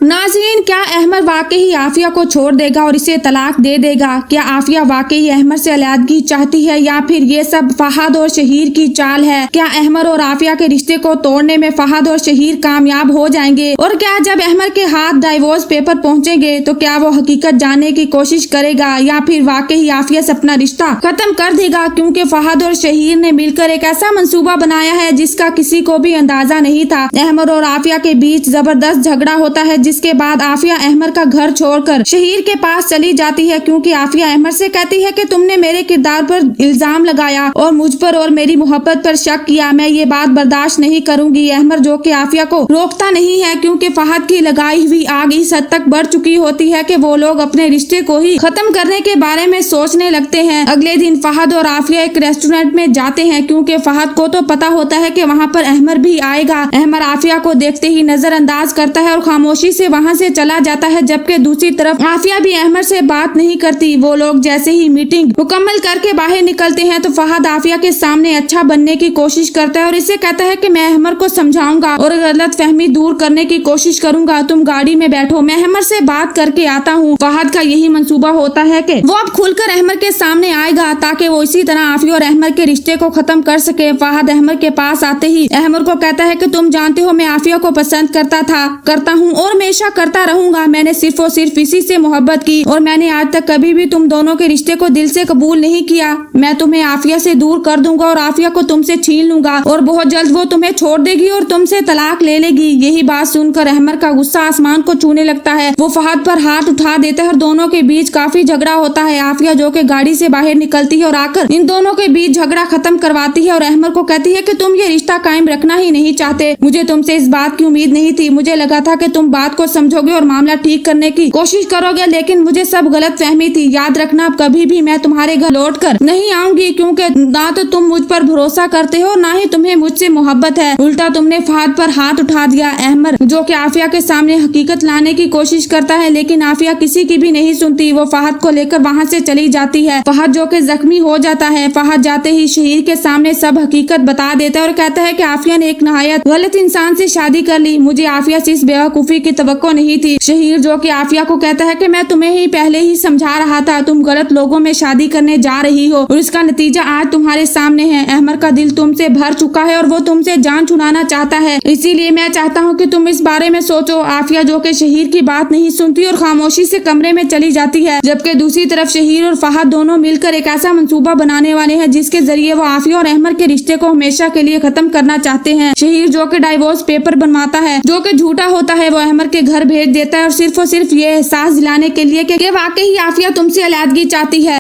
नाज़रीन, क्या अहमद वाकई आफिया को छोड़ देगा और इसे तलाक दे देगा? क्या आफिया वाकई अहमद से अलैदगी चाहती है या फिर ये सब फहद और शहीर की चाल है? क्या अहमद और आफिया के रिश्ते को तोड़ने में फहद और शहीर कामयाब हो जाएंगे? और क्या जब अहमद के हाथ डाइवोर्स पेपर पहुंचेंगे तो क्या वो हकीकत जानने की कोशिश करेगा या फिर वाकई आफिया से अपना रिश्ता खत्म कर देगा? क्योंकि फहद और शहीर ने मिलकर एक ऐसा मंसूबा बनाया है जिसका किसी को भी अंदाजा नहीं था। अहमद और आफिया के बीच जबरदस्त झगड़ा होता है, जिसके बाद आफिया अहमद का घर छोड़कर शहीर के पास चली जाती है, क्योंकि आफिया अहमद से कहती है कि तुमने मेरे किरदार पर इल्जाम लगाया और मुझ पर और मेरी मोहब्बत पर शक किया। मैं ये बात बर्दाश्त नहीं करूंगी। अहमद जो कि आफिया को रोकता नहीं है, क्योंकि फहद की लगाई हुई आग इस हद तक बढ़ चुकी होती है कि वो लोग अपने रिश्ते को ही खत्म करने के बारे में सोचने लगते हैं। अगले दिन फहद और आफिया एक रेस्टोरेंट में जाते हैं, क्योंकि फहद को तो पता होता है कि वहाँ पर अहमद भी आएगा। अहमद आफिया को देखते ही नजरअंदाज करता है और खामोशी से वहाँ से चला जाता है, जबकि दूसरी तरफ आफिया भी अहमद से बात नहीं करती। वो लोग जैसे ही मीटिंग मुकम्मल करके बाहर निकलते हैं तो फहद आफिया के सामने अच्छा बनने की कोशिश करता है और इसे कहता है कि मैं अहमद को समझाऊंगा और गलत फहमी दूर करने की कोशिश करूंगा। तुम गाड़ी में बैठो, मैं अहमद से बात करके आता हूँ। फहद का यही मंसूबा होता है कि वो अब खुलकर अहमद के सामने आएगा ताकि वो इसी तरह आफिया और अहमद के रिश्ते को खत्म कर सके। फहद अहमद के पास आते ही अहमद को कहता है कि तुम जानते हो मैं आफिया को पसंद करता हूँ और हमेशा करता रहूंगा। मैंने सिर्फ और सिर्फ इसी से मोहब्बत की और मैंने आज तक कभी भी तुम दोनों के रिश्ते को दिल से कबूल नहीं किया। मैं तुम्हें आफिया से दूर कर दूंगा और आफिया को तुमसे छीन लूंगा और बहुत जल्द वो तुम्हें छोड़ देगी और तुमसे तलाक ले लेगी। यही बात सुनकर अहमद का गुस्सा आसमान को छूने लगता है। वो फहद पर हाथ उठा देता है और दोनों के बीच काफी झगड़ा होता है। आफिया जो कि गाड़ी से बाहर निकलती है और आकर इन दोनों के बीच झगड़ा खत्म करवाती है और अहमद को कहती है कि तुम ये रिश्ता कायम रखना ही नहीं चाहते। मुझे तुमसे इस बात की उम्मीद नहीं थी। मुझे लगा था कि तुम बात को समझोगे और मामला ठीक करने की कोशिश करोगे, लेकिन मुझे सब गलत फहमी थी। याद रखना, अब कभी भी मैं तुम्हारे घर लौट कर नहीं आऊंगी, क्योंकि ना तो तुम मुझ पर भरोसा करते हो ना ही तुम्हें मुझसे मोहब्बत है। उल्टा तुमने फहद पर हाथ उठा दिया। अहमद जो कि आफिया के सामने हकीकत लाने की कोशिश करता है, लेकिन आफिया किसी की भी नहीं सुनती। वो फहद को लेकर वहाँ से चली जाती है। फहद जो कि जख्मी हो जाता है। फहद जाते ही शहीर के सामने सब हकीकत बता देता है और कहता है कि आफिया ने एक नहायत गलत इंसान से शादी कर ली। मुझे आफिया से इस बेवकूफी की तवक्को नहीं थी। शहीर जो कि आफिया को कहता है कि मैं तुम्हें ही पहले ही समझा रहा था, तुम गलत लोगों में शादी करने जा रही हो और इसका नतीजा आज तुम्हारे सामने है। अहमद का दिल तुमसे भर चुका है और वो तुमसे जान छुड़ाना चाहता है। इसीलिए मैं चाहता हूँ कि तुम इस बारे में सोचो। आफिया जो कि शहीर की बात नहीं सुनती और खामोशी से कमरे में चली जाती है, जबकि दूसरी तरफ शहीर और फहद दोनों मिलकर एक ऐसा मंसूबा बनाने वाले हैं जिसके जरिए वो आफिया और अहमद के रिश्ते को हमेशा के लिए खत्म करना चाहते हैं। शहीर जो कि डाइवोर्स पेपर बनवाता है जो कि झूठा होता है, वो अहमद के घर भेज देता है और सिर्फ ये एहसास दिलाने के लिए कि वाकई आफिया तुमसे अलैदगी चाहती है।